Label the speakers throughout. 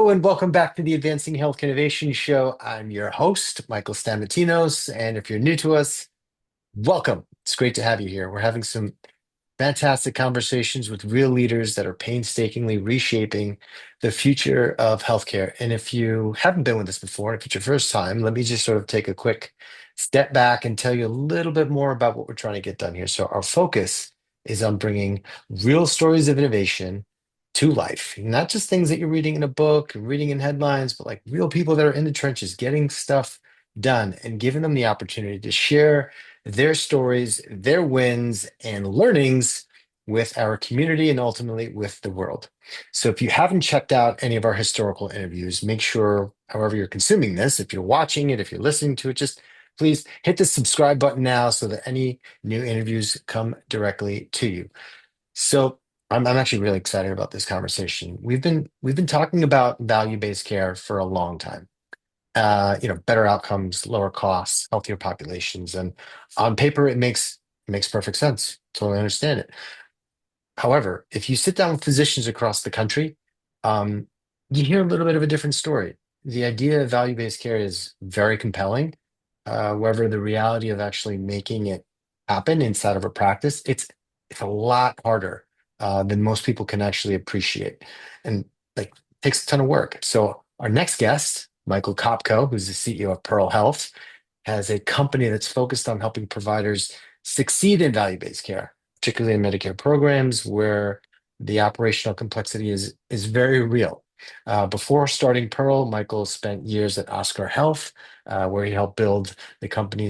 Speaker 1: Hello and welcome back to the Advancing Health Innovation Show. I'm your host, Michael Stamatinos. And if you're new to us, welcome. It's great to have you here. We're having some fantastic conversations with real leaders that are painstakingly reshaping the future of healthcare. And if you haven't been with us before, if it's your first time, let me just sort of take a quick step back and tell you a little bit more about what we're trying to get done here. So, our focus is on bringing real stories of innovation to life, not just things that you're reading in a book, reading in headlines, but like real people that are in the trenches getting stuff done and giving them the opportunity to share their stories, their wins, and learnings with our community and ultimately with the world. So if you haven't checked out any of our historical interviews, make sure, however you're consuming this, if you're watching it, if you're listening to it, just please hit the subscribe button now so that any new interviews come directly to you. So I'm actually really excited about this conversation. We've been talking about value-based care for a long time. Better outcomes, lower costs, healthier populations. And on paper, it makes perfect sense. Totally understand it. However, if you sit down with physicians across the country, um, you hear a little bit of a different story. The idea of value-based care is very compelling. However, the reality of actually making it happen inside of a practice, it's a lot harder than most people can actually appreciate, and like takes a ton of work. So our next guest, Michael Kopko, who's the CEO of Pearl Health, has a company that's focused on helping providers succeed in value-based care, particularly in Medicare programs where the operational complexity is very real. Before starting Pearl, Michael spent years at Oscar Health, where he helped build the company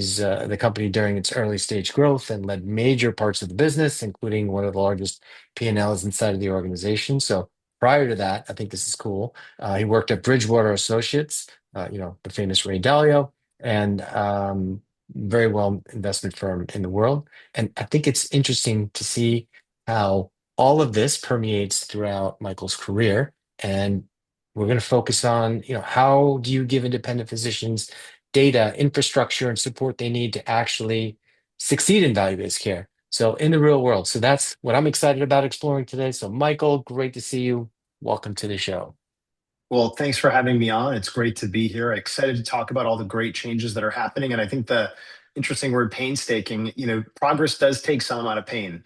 Speaker 1: during its early stage growth and led major parts of the business, including one of the largest P&Ls inside of the organization. So prior to that, I think this is cool. He worked at Bridgewater Associates, the famous Ray Dalio, and very well investment firm in the world. And I think it's interesting to see how all of this permeates throughout Michael's career. And we're going to focus on, how do you give independent physicians data, infrastructure, and support they need to actually succeed in value-based care? So in the real world. So that's what I'm excited about exploring today. So Michael, great to see you. Welcome to the show.
Speaker 2: Well, thanks for having me on. It's great to be here. Excited to talk about all the great changes that are happening. And I think the interesting word painstaking, progress does take some amount of pain.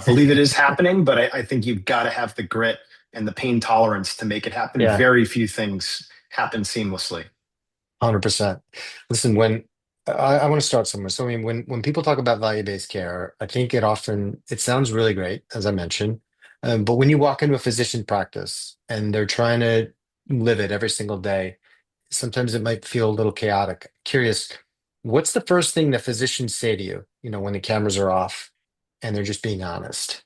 Speaker 2: Believe it is happening, but I think you've got to have the grit and the pain tolerance to make it happen.
Speaker 1: Yeah.
Speaker 2: Very few things happen seamlessly.
Speaker 1: 100%. Listen, when I want to start somewhere. So, I mean, when people talk about value-based care, I think it sounds really great, as I mentioned. But when you walk into a physician practice and they're trying to live it every single day, sometimes it might feel a little chaotic. Curious, what's the first thing that physicians say to you, when the cameras are off and they're just being honest?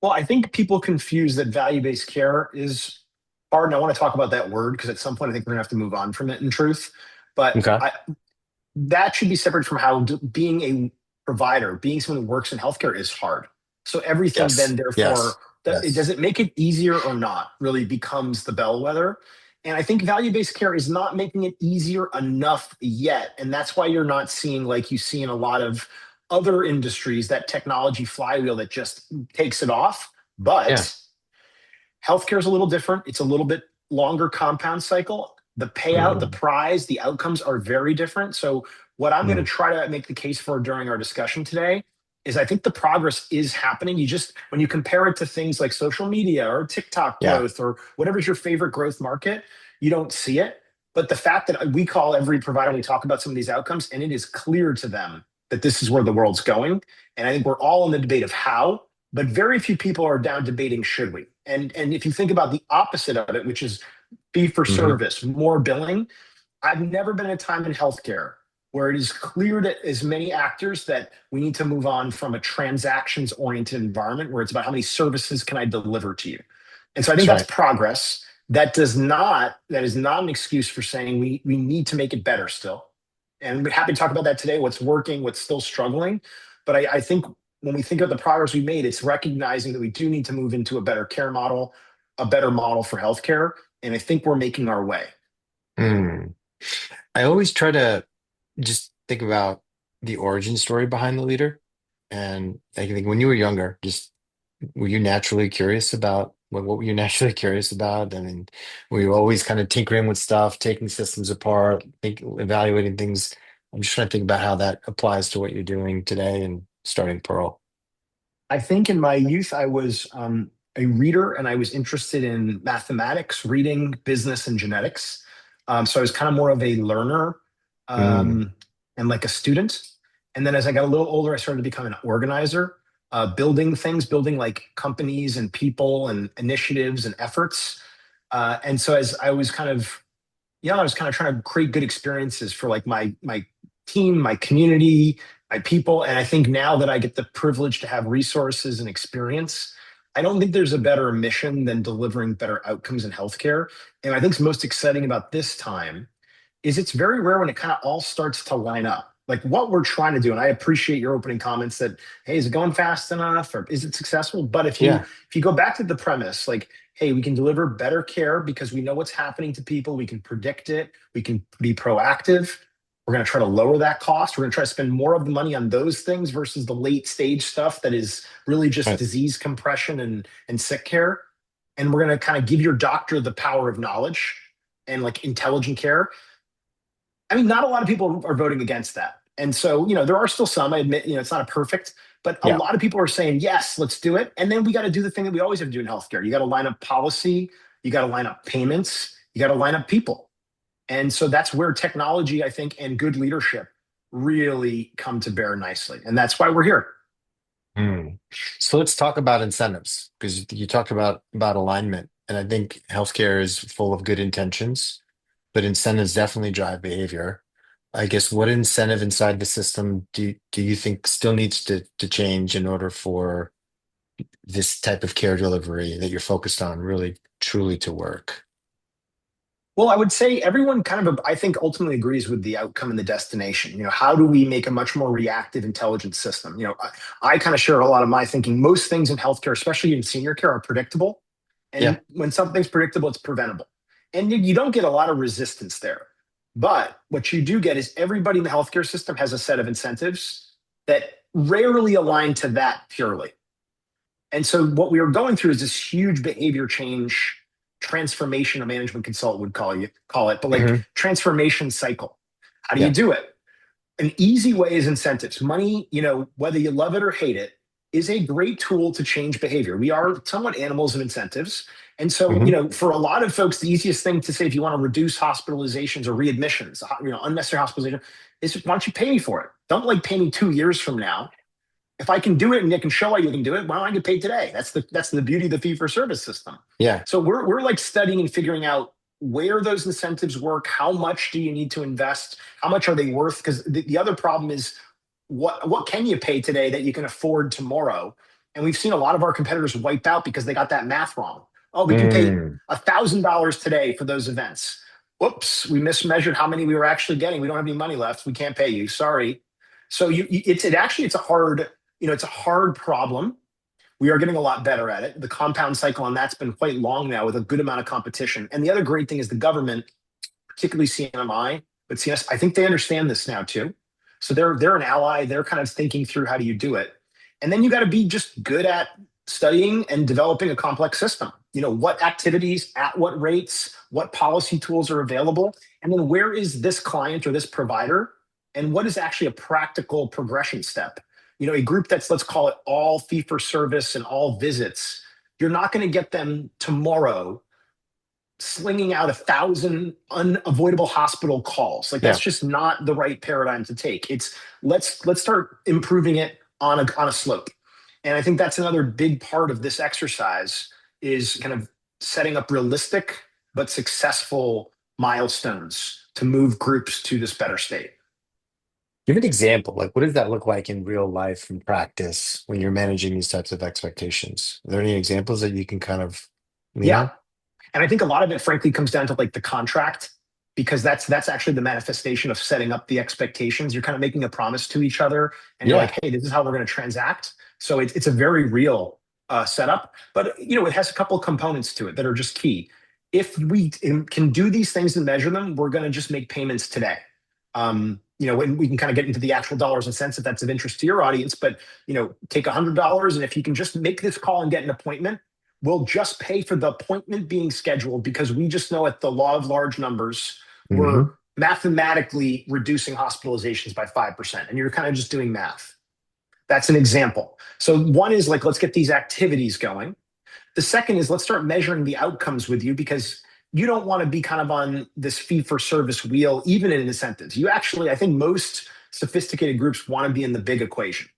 Speaker 2: Well, I think people confuse that value-based care is hard. And I want to talk about that word because at some point I think we're gonna have to move on from it in truth. But
Speaker 1: Okay.
Speaker 2: that should be separate from how being a provider, being someone who works in healthcare is hard. So everything then,
Speaker 1: Yes.
Speaker 2: therefore,
Speaker 1: Yes.
Speaker 2: does
Speaker 1: Yes.
Speaker 2: it make it easier or not really becomes the bellwether. And I think value-based care is not making it easier enough yet. And that's why you're not seeing, like you see in a lot of other industries, that technology flywheel that just takes it off.
Speaker 1: Yeah.
Speaker 2: But healthcare is a little different. It's a little bit longer compound cycle. The payout, the
Speaker 1: Mm,
Speaker 2: prize, the outcomes are very different. So, what I'm going to
Speaker 1: mm,
Speaker 2: try to make the case for during our discussion today is I think the progress is happening. You just, when you compare it to things like social media or TikTok
Speaker 1: yeah.
Speaker 2: growth or whatever's your favorite growth market, you don't see it. But the fact that we call every provider, we talk about some of these outcomes, and it is clear to them that this is where the world's going. And I think we're all in the debate of how, but very few people are down debating should we. And if you think about the opposite of it, which is fee for
Speaker 1: Hmm.
Speaker 2: service, more billing, I've never been in a time in healthcare where it is clear to as many actors that we need to move on from a transactions oriented environment where it's about how many services can I deliver to you. And so I think
Speaker 1: That's
Speaker 2: that's
Speaker 1: right.
Speaker 2: progress. That is not an excuse for saying we need to make it better still. And we're happy to talk about that today, what's working, what's still struggling. But I think when we think of the progress we made, it's recognizing that we do need to move into a better care model, a better model for healthcare. And I think we're making our way.
Speaker 1: Mm. I always try to just think about the origin story behind the leader. And I think when you were younger, just were you naturally curious about What were you naturally curious about? I mean, were you always kind of tinkering with stuff, taking systems apart, evaluating things? I'm just trying to think about how that applies to what you're doing today and starting Pearl.
Speaker 2: I think in my youth, I was a reader and I was interested in mathematics, reading, business, and genetics. So I was kind of more of a learner
Speaker 1: Mm,
Speaker 2: um, and like a student. And then as I got a little older, I started to become an organizer, building things, building like companies and people and initiatives and efforts. And so as I was kind of I was kind of trying to create good experiences for like my team, my community, my people. And I think now that I get the privilege to have resources and experience, I don't think there's a better mission than delivering better outcomes in healthcare. And I think what's most exciting about this time is it's very rare when it kind of all starts to line up. Like what we're trying to do, and I appreciate your opening comments that, hey, is it going fast enough or is it successful? But
Speaker 1: yeah,
Speaker 2: if you go back to the premise, like, hey, we can deliver better care because we know what's happening to people, we can predict it, we can be proactive. We're going to try to lower that cost. We're going to try to spend more of the money on those things versus the late stage stuff that is really just
Speaker 1: right.
Speaker 2: disease compression and sick care. And we're going to kind of give your doctor the power of knowledge and like intelligent care. I mean, not a lot of people are voting against that. And so, there are still some, I admit, it's not a perfect, but a
Speaker 1: Yeah.
Speaker 2: lot of people are saying, yes, let's do it. And then we got to do the thing that we always have to do in healthcare. You got to line up policy, you got to line up payments, you got to line up people. And so that's where technology, I think, and good leadership really come to bear nicely. And that's why we're here.
Speaker 1: Mm. So let's talk about incentives because you talked about alignment, and I think healthcare is full of good intentions, but incentives definitely drive behavior. I guess what incentive inside the system do you think still needs to change in order for this type of care delivery that you're focused on really truly to work?
Speaker 2: Well, I would say everyone kind of, I think, ultimately agrees with the outcome and the destination. How do we make a much more reactive, intelligent system? I kind of share a lot of my thinking. Most things in healthcare, especially in senior care, are predictable. And
Speaker 1: Yeah.
Speaker 2: when something's predictable, it's preventable. And you don't get a lot of resistance there. But what you do get is everybody in the healthcare system has a set of incentives that rarely align to that purely. And so what we are going through is this huge behavior change transformation, a management consultant would call it, but like
Speaker 1: Hmm.
Speaker 2: transformation cycle. How do you
Speaker 1: Yeah.
Speaker 2: do it? An easy way is incentives. Money, whether you love it or hate it, is a great tool to change behavior. We are somewhat animals of incentives. And so,
Speaker 1: Hmm.
Speaker 2: for a lot of folks, the easiest thing to say if you want to reduce hospitalizations or readmissions, unnecessary hospitalization, is why don't you pay me for it? Don't like pay me 2 years from now. If I can do it and I can show why you can do it, why don't I get paid today? That's the beauty of the fee for service system.
Speaker 1: Yeah.
Speaker 2: So we're like studying and figuring out where those incentives work. How much do you need to invest? How much are they worth? Because the other problem is what can you pay today that you can afford tomorrow? And we've seen a lot of our competitors wipe out because they got that math wrong. Oh, we can pay
Speaker 1: Mm.
Speaker 2: $1,000 today for those events. Whoops, we mismeasured how many we were actually getting. We don't have any money left. We can't pay you. Sorry. So it's a hard it's a hard problem. We are getting a lot better at it. The compound cycle on that's been quite long now with a good amount of competition. And the other great thing is the government, particularly CMI, but CS, I think they understand this now too. So they're an ally. They're kind of thinking through how do you do it. And then you got to be just good at studying and developing a complex system. What activities, at what rates, what policy tools are available, and then where is this client or this provider, and what is actually a practical progression step. A group that's, let's call it all fee for service and all visits. You're not going to get them tomorrow slinging out 1,000 unavoidable hospital calls. Like that's
Speaker 1: Yeah.
Speaker 2: just not the right paradigm to take. It's let's start improving it on a slope. And I think that's another big part of this exercise is kind of setting up realistic but successful milestones to move groups to this better state.
Speaker 1: Give an example. Like, what does that look like in real life and practice when you're managing these types of expectations? Are there any examples that you can kind of lean
Speaker 2: Yeah.
Speaker 1: on?
Speaker 2: And I think a lot of it, frankly, comes down to like the contract, because that's actually the manifestation of setting up the expectations. You're kind of making a promise to each other, and you're like,
Speaker 1: Yeah.
Speaker 2: hey, this is how we're going to transact. So it's a very real setup, but it has a couple of components to it that are just key. If we can do these things and measure them, we're going to just make payments today. When we can kind of get into the actual dollars and cents if that's of interest to your audience, but take $100, and if you can just make this call and get an appointment, we'll just pay for the appointment being scheduled because we just know at the law of large numbers, we're
Speaker 1: Hmm.
Speaker 2: mathematically reducing hospitalizations by 5%. And you're kind of just doing math. That's an example. So one is like, let's get these activities going. The second is let's start measuring the outcomes with you because you don't want to be kind of on this fee for service wheel, even in incentives. You actually, I think most sophisticated groups want to be in the big equation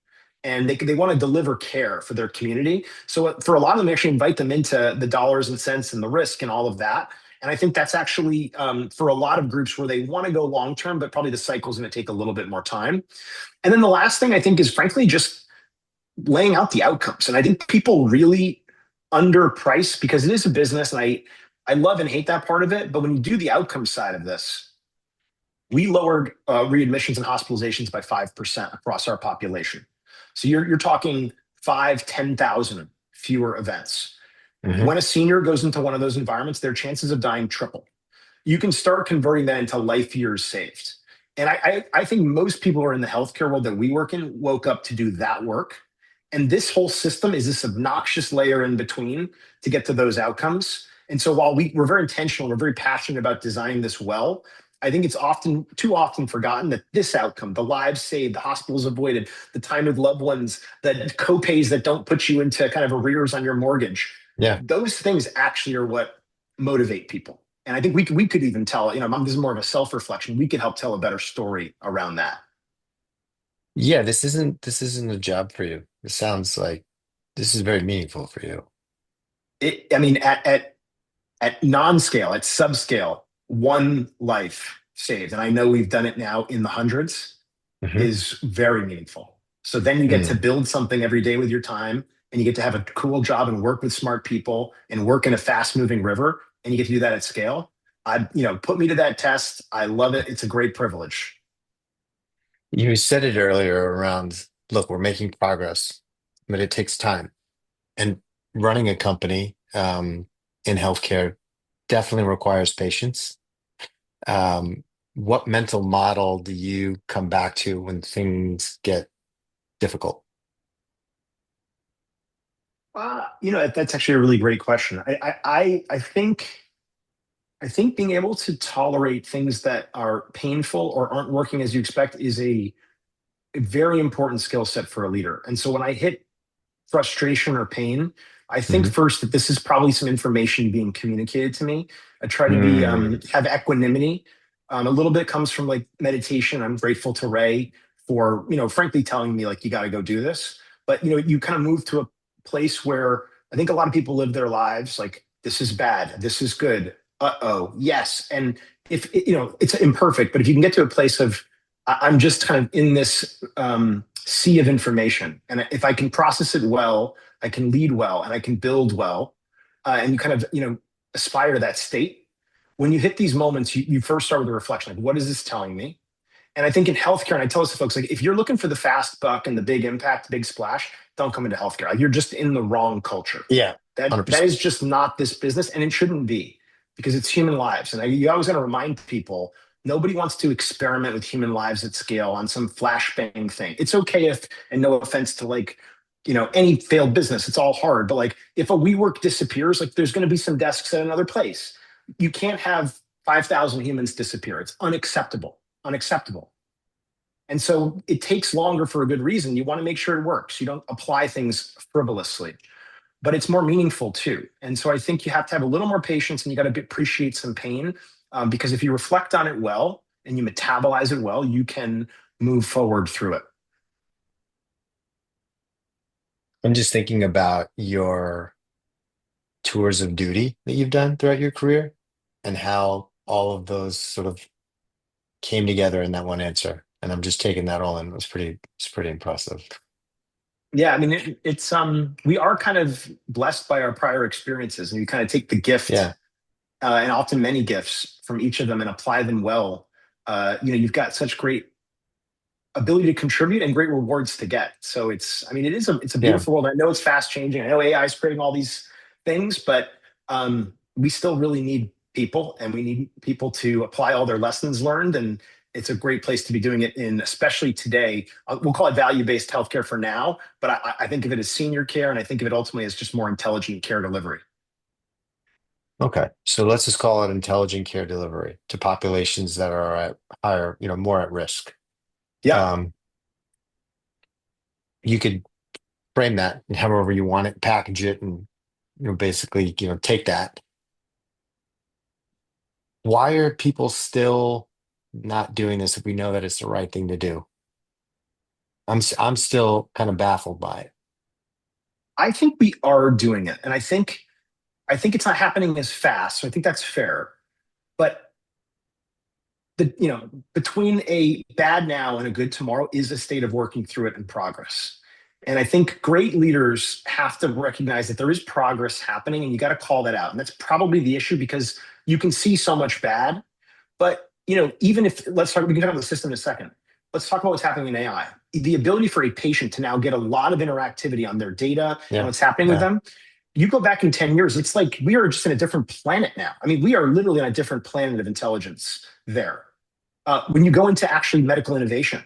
Speaker 2: and they want to deliver care for their community. So for a lot of them, actually invite them into the dollars and cents and the risk and all of that. And I think that's actually for a lot of groups where they want to go long term, but probably the cycle is going to take a little bit more time. And then the last thing I think is frankly just laying out the outcomes. And I think people really underprice because it is a business, and I love and hate that part of it. But when you do the outcome side of this, we lowered readmissions and hospitalizations by 5% across our population. So you're talking 10,000 fewer events.
Speaker 1: Hmm.
Speaker 2: When a senior goes into one of those environments, their chances of dying triple. You can start converting that into life years saved. And I think most people who are in the healthcare world that we work in woke up to do that work. And this whole system is this obnoxious layer in between to get to those outcomes. And so while we're very intentional, we're very passionate about designing this well, I think it's often too often forgotten that this outcome, the lives saved, the hospitals avoided, the time with loved ones, the co-pays that don't put you into kind of arrears on your mortgage,
Speaker 1: Yeah.
Speaker 2: those things actually are what motivate people. And I think we could even tell, this is more of a self-reflection. We could help tell a better story around that.
Speaker 1: Yeah, this isn't a job for you. It sounds like this is very meaningful for you.
Speaker 2: I mean, at non-scale, at subscale, one life saved, and I know we've done it now in the hundreds,
Speaker 1: Hmm.
Speaker 2: is very meaningful. So then you get to
Speaker 1: Mm.
Speaker 2: build something every day with your time, and you get to have a cool job and work with smart people and work in a fast-moving river, and you get to do that at scale. Put me to that test. I love it. It's a great privilege.
Speaker 1: You said it earlier around, look, we're making progress, but it takes time. And running a company in healthcare definitely requires patience. Um, what mental model do you come back to when things get difficult?
Speaker 2: That's actually a really great question. I think being able to tolerate things that are painful or aren't working as you expect is a very important skill set for a leader. And so when I hit frustration or pain, I think
Speaker 1: Hmm.
Speaker 2: first that this is probably some information being communicated to me. I try to be
Speaker 1: Mm.
Speaker 2: have equanimity. A little bit comes from like meditation. I'm grateful to Ray for frankly telling me like you got to go do this. But you kind of move to a place where I think a lot of people live their lives like this is bad, this is good. Uh-oh, yes. And if it's imperfect, but if you can get to a place of I'm just kind of in this sea of information. And if I can process it well, I can lead well and I can build well. And you kind of, aspire to that state. When you hit these moments, you first start with a reflection like, what is this telling me? And I think in healthcare, and I tell this to folks, like, if you're looking for the fast buck and the big impact, big splash, don't come into healthcare. Like, you're just in the wrong culture.
Speaker 1: Yeah,
Speaker 2: That
Speaker 1: 100%.
Speaker 2: is just not this business, and it shouldn't be because it's human lives. And you always got to remind people nobody wants to experiment with human lives at scale on some flashbang thing. It's okay if, and no offense to like, any failed business, it's all hard. But like, if a WeWork disappears, like, there's going to be some desks at another place. You can't have 5,000 humans disappear. It's unacceptable. Unacceptable. And so it takes longer for a good reason. You want to make sure it works. You don't apply things frivolously, but it's more meaningful too. And so I think you have to have a little more patience and you got to appreciate some pain because if you reflect on it well and you metabolize it well, you can move forward through it.
Speaker 1: I'm just thinking about your tours of duty that you've done throughout your career and how all of those sort of came together in that one answer. And I'm just taking that all in. It's pretty impressive.
Speaker 2: Yeah, I mean we are kind of blessed by our prior experiences, and you kind of take the gift
Speaker 1: Yeah.
Speaker 2: and often many gifts from each of them and apply them well. You've got such great ability to contribute and great rewards to get. So it's a
Speaker 1: Yeah.
Speaker 2: beautiful world. I know it's fast changing. I know AI is creating all these things, but we still really need people, and we need people to apply all their lessons learned. And it's a great place to be doing it in, especially today. We'll call it value-based healthcare for now, but I think of it as senior care, and I think of it ultimately as just more intelligent care delivery.
Speaker 1: Okay. So let's just call it intelligent care delivery to populations that are at higher, more at risk.
Speaker 2: Yeah,
Speaker 1: Um, you could frame that however you want it, package it, and basically, take that. Why are people still not doing this if we know that it's the right thing to do? I'm still kind of baffled by it.
Speaker 2: I think we are doing it, and I think it's not happening as fast. So I think that's fair. But between a bad now and a good tomorrow is a state of working through it in progress. And I think great leaders have to recognize that there is progress happening, and you got to call that out. And that's probably the issue, because you can see so much bad. But even if let's talk, we can talk about the system in a second. Let's talk about what's happening in AI. The ability for a patient to now get a lot of interactivity on their data and
Speaker 1: Yeah.
Speaker 2: what's happening with
Speaker 1: Yeah.
Speaker 2: them. You go back in 10 years, it's like we are just in a different planet now. I mean, we are literally on a different planet of intelligence there. When you go into actually medical innovation,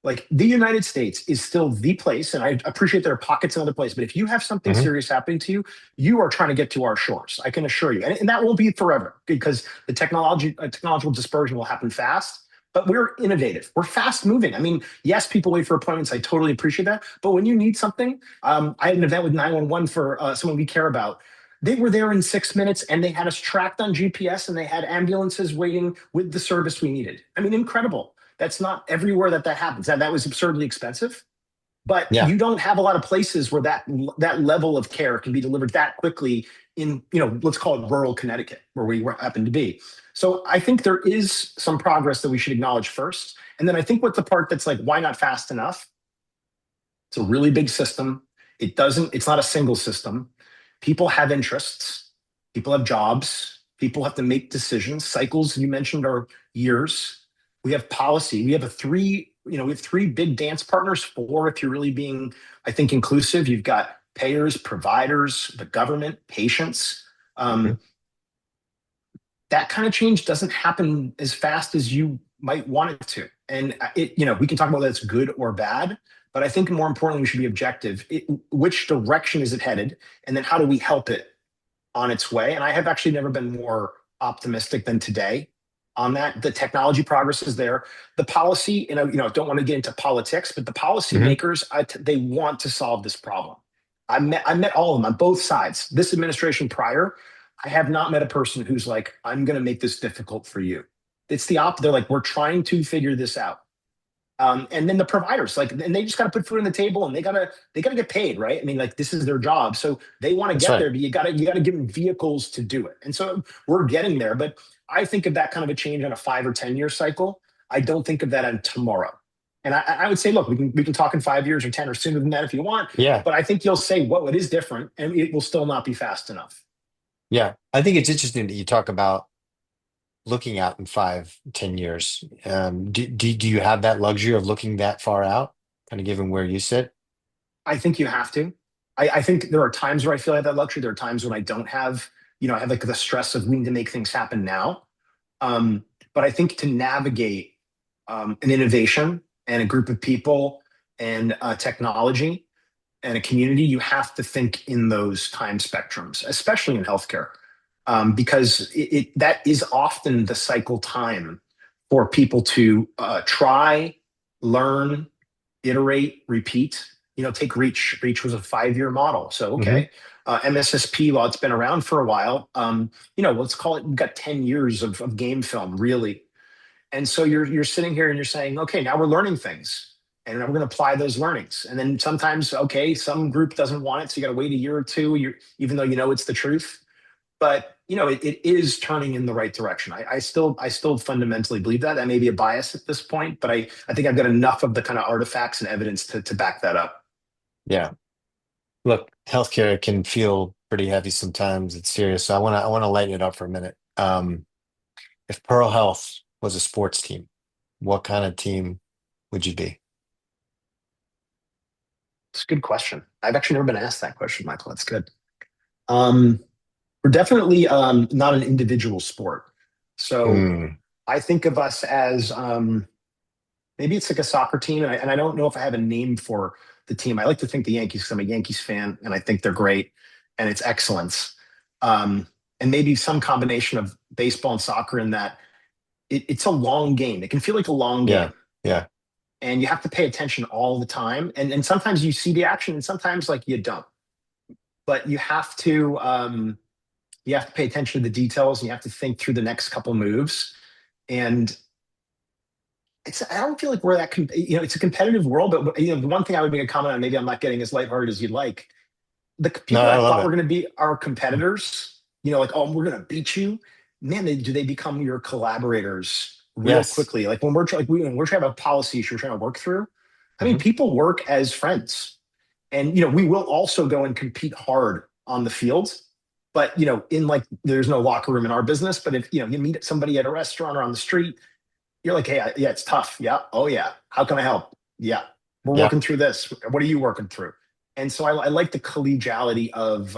Speaker 2: like the United States is still the place, and I appreciate there are pockets in other places, but if you have something
Speaker 1: Hmm.
Speaker 2: serious happening to you, you are trying to get to our shores. I can assure you, and that won't be forever, because the technological dispersion will happen fast. But we're innovative. We're fast moving. I mean, yes, people wait for appointments. I totally appreciate that. But when you need something, I had an event with 911 for someone we care about. They were there in 6 minutes, and they had us tracked on GPS, and they had ambulances waiting with the service we needed. I mean, incredible. That's not everywhere that happens. That was absurdly expensive, but
Speaker 1: Yeah.
Speaker 2: you don't have a lot of places where that level of care can be delivered that quickly in, let's call it rural Connecticut, where we happen to be. So I think there is some progress that we should acknowledge first. And then I think what the part that's like, why not fast enough? It's a really big system. It's not a single system. People have interests, people have jobs, people have to make decisions. Cycles you mentioned are years. We have policy. We have three big dance partners, four if you're really being, I think, inclusive. You've got payers, providers, the government, patients.
Speaker 1: Mhm.
Speaker 2: Um, that kind of change doesn't happen as fast as you might want it to. And we can talk about whether it's good or bad, but I think more importantly, we should be objective. Which direction is it headed? And then how do we help it on its way? And I have actually never been more optimistic than today on that. The technology progress is there. The policy, don't want to get into politics, but the
Speaker 1: Hmm.
Speaker 2: policymakers, they want to solve this problem. I met all of them on both sides. This administration prior, I have not met a person who's like, I'm going to make this difficult for you. It's the opposite. They're like, we're trying to figure this out. And then the providers, like, and they just got to put food on the table, and they gotta get paid, right? I mean, like, this is their job, so they want to
Speaker 1: That's
Speaker 2: get
Speaker 1: right.
Speaker 2: there, but you gotta give them vehicles to do it. And so we're getting there, but I think of that kind of a change on a 5 or 10 year cycle. I don't think of that on tomorrow. And I would say, look, we can talk in 5 years or 10 or sooner than that if you want,
Speaker 1: Yeah.
Speaker 2: but I think you'll say, well, it is different, and it will still not be fast enough.
Speaker 1: Yeah. I think it's interesting that you talk about looking out in 5, 10 years. Do you have that luxury of looking that far out, kind of given where you sit?
Speaker 2: I think you have to. I think there are times where I feel I have that luxury. There are times when I don't have, I have like the stress of needing to make things happen now. Um, but I think to navigate an innovation and a group of people and technology and a community, you have to think in those time spectrums, especially in healthcare, because that is often the cycle time for people to try, learn, iterate, repeat. Take Reach. Reach was a 5 year model. So,
Speaker 1: Hmm.
Speaker 2: okay. MSSP, while it's been around for a while, let's call it, we've got 10 years of game film, really. And so you're sitting here and you're saying, okay, now we're learning things, and now we're going to apply those learnings. And then sometimes, okay, some group doesn't want it, so you got to wait a year or two, even though it's the truth. But it is turning in the right direction. I still fundamentally believe that. That may be a bias at this point, but I think I've got enough of the kind of artifacts and evidence to back that up.
Speaker 1: Yeah. Look, healthcare can feel pretty heavy sometimes. It's serious. So I want to lighten it up for a minute. If Pearl Health was a sports team, what kind of team would you be?
Speaker 2: It's a good question. I've actually never been asked that question, Michael. That's good. Um, we're definitely not an individual sport. So
Speaker 1: Hmm.
Speaker 2: I think of us as maybe it's like a soccer team, and I don't know if I have a name for the team. I like to think the Yankees because I'm a Yankees fan, and I think they're great, and it's excellence. Um, and maybe some combination of baseball and soccer in that it's a long game. It can feel like a long
Speaker 1: Yeah.
Speaker 2: game,
Speaker 1: Yeah.
Speaker 2: and you have to pay attention all the time. And sometimes you see the action, and sometimes like you don't. But you have to pay attention to the details, and you have to think through the next couple moves. And I don't feel like we're that it's a competitive world, but the one thing I would make a comment on, maybe I'm not getting as lighthearted as you'd like. The
Speaker 1: No,
Speaker 2: people
Speaker 1: I
Speaker 2: that I
Speaker 1: love
Speaker 2: thought were
Speaker 1: it.
Speaker 2: going to be our competitors, like, oh, we're going to beat you, man, do they become your collaborators real
Speaker 1: Yes.
Speaker 2: quickly? Like when when we're trying to have a policy issue we're trying to work through, I mean,
Speaker 1: Hmm.
Speaker 2: people work as friends. And we will also go and compete hard on the field. But in like there's no locker room in our business. But if you meet somebody at a restaurant or on the street, you're like, hey, yeah, it's tough. Yeah. Oh, yeah. How can I help? Yeah. We're
Speaker 1: Yeah.
Speaker 2: working through this. What are you working through? And so I like the collegiality of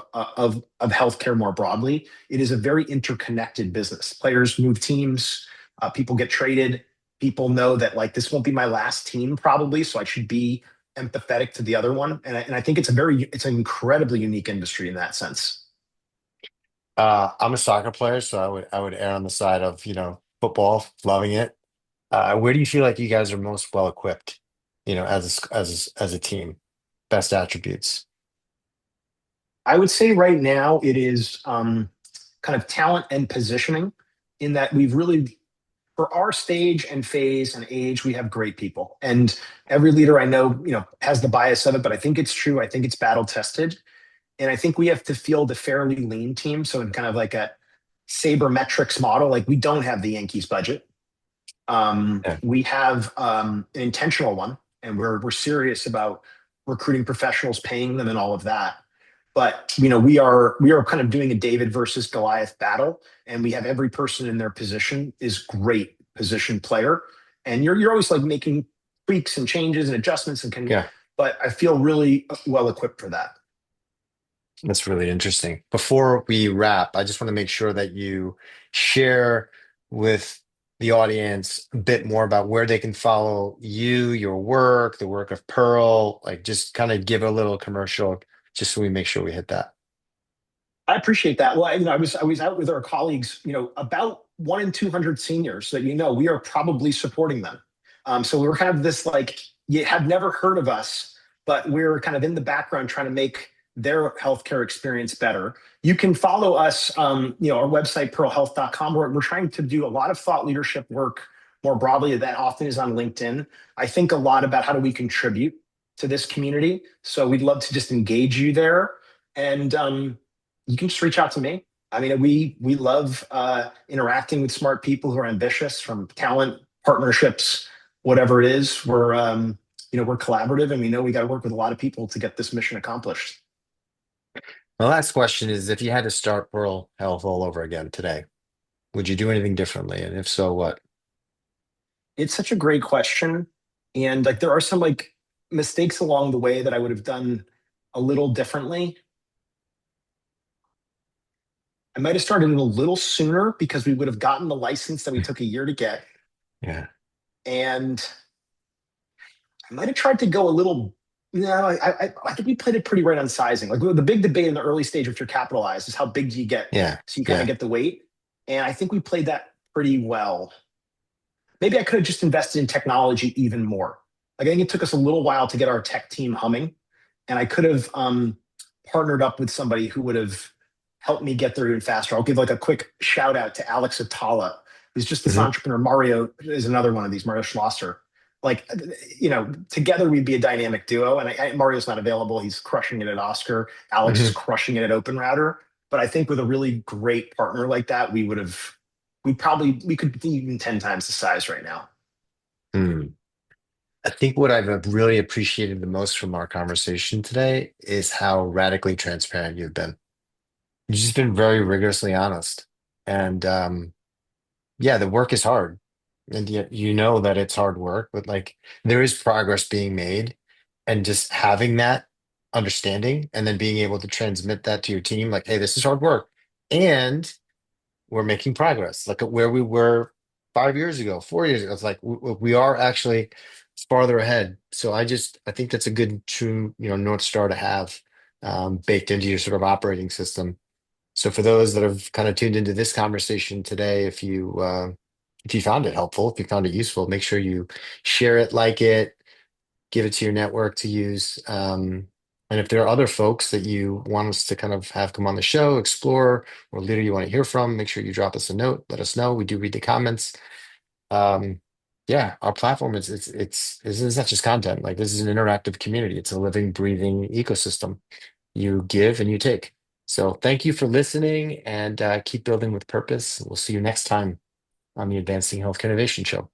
Speaker 2: healthcare more broadly. It is a very interconnected business. Players move teams, people get traded. People know that like this won't be my last team probably, so I should be empathetic to the other one. And I think it's an incredibly unique industry in that sense.
Speaker 1: I'm a soccer player, so I would err on the side of, football, loving it. Where do you feel like you guys are most well equipped, as a team? Best attributes.
Speaker 2: I would say right now it is kind of talent and positioning in that we've really, for our stage and phase and age, we have great people. And every leader I know, has the bias of it, but I think it's true. I think it's battle tested. And I think we have to field a fairly lean team. So in kind of like a sabermetrics model, like we don't have the Yankees budget.
Speaker 1: Yeah.
Speaker 2: We have an intentional one, and we're serious about recruiting professionals, paying them, and all of that. But we are kind of doing a David versus Goliath battle, and we have every person in their position is great position player, and you're always like making tweaks and changes and adjustments and can.
Speaker 1: Yeah.
Speaker 2: But I feel really well equipped for that.
Speaker 1: That's really interesting. Before we wrap, I just want to make sure that you share with the audience a bit more about where they can follow you, your work, the work of Pearl, like just kind of give a little commercial just so we make sure we hit that.
Speaker 2: I appreciate that. Well, I was out with our colleagues, about 1 in 200 seniors that we are probably supporting them. So we were kind of this like you have never heard of us, but we're kind of in the background trying to make their healthcare experience better. You can follow us, our website pearlhealth.com. We're trying to do a lot of thought leadership work more broadly. That often is on LinkedIn. I think a lot about how do we contribute to this community. So we'd love to just engage you there. And you can just reach out to me. I mean, we love interacting with smart people who are ambitious, from talent, partnerships, whatever it is. We're collaborative, and we know we got to work with a lot of people to get this mission accomplished.
Speaker 1: My last question is if you had to start Pearl Health all over again today, would you do anything differently? And if so, what?
Speaker 2: It's such a great question, and like there are some like mistakes along the way that I would have done a little differently. I might have started it a little sooner because we would have gotten the license that we took a year to get,
Speaker 1: Yeah.
Speaker 2: and I might have tried to go a little. No, I think we played it pretty right on sizing. Like the big debate in the early stage, if you're capitalized, is how big do you get,
Speaker 1: Yeah.
Speaker 2: so you kind of
Speaker 1: Yeah.
Speaker 2: get the weight. And I think we played that pretty well. Maybe I could have just invested in technology even more. Like I think it took us a little while to get our tech team humming, and I could have partnered up with somebody who would have helped me get there even faster. I'll give like a quick shout out to Alex Atala, who's just this
Speaker 1: Hmm.
Speaker 2: entrepreneur. Mario is another one of these, Mario Schlosser. Like, together we'd be a dynamic duo. And Mario's not available. He's crushing it at Oscar. Alex is
Speaker 1: Hmm.
Speaker 2: crushing it at Open Router. But I think with a really great partner like that, we could be even 10 times the size right now.
Speaker 1: Hmm. I think what I've really appreciated the most from our conversation today is how radically transparent you've been. You've just been very rigorously honest. And yeah, the work is hard. And yet you know that it's hard work, but like there is progress being made. And just having that understanding and then being able to transmit that to your team, like, hey, this is hard work. And we're making progress. Look at where we were 5 years ago, 4 years ago. It's like we are actually farther ahead. So I think that's a good true, North Star to have baked into your sort of operating system. So for those that have kind of tuned into this conversation today, if you found it helpful, if you found it useful, make sure you share it, like it, give it to your network to use. And if there are other folks that you want us to kind of have come on the show, explore, or leader you want to hear from, make sure you drop us a note. Let us know. We do read the comments. Um, yeah, our platform is not just content. Like this is an interactive community. It's a living, breathing ecosystem. You give and you take. So thank you for listening and keep building with purpose. We'll see you next time on the Advancing Healthcare Innovation Show.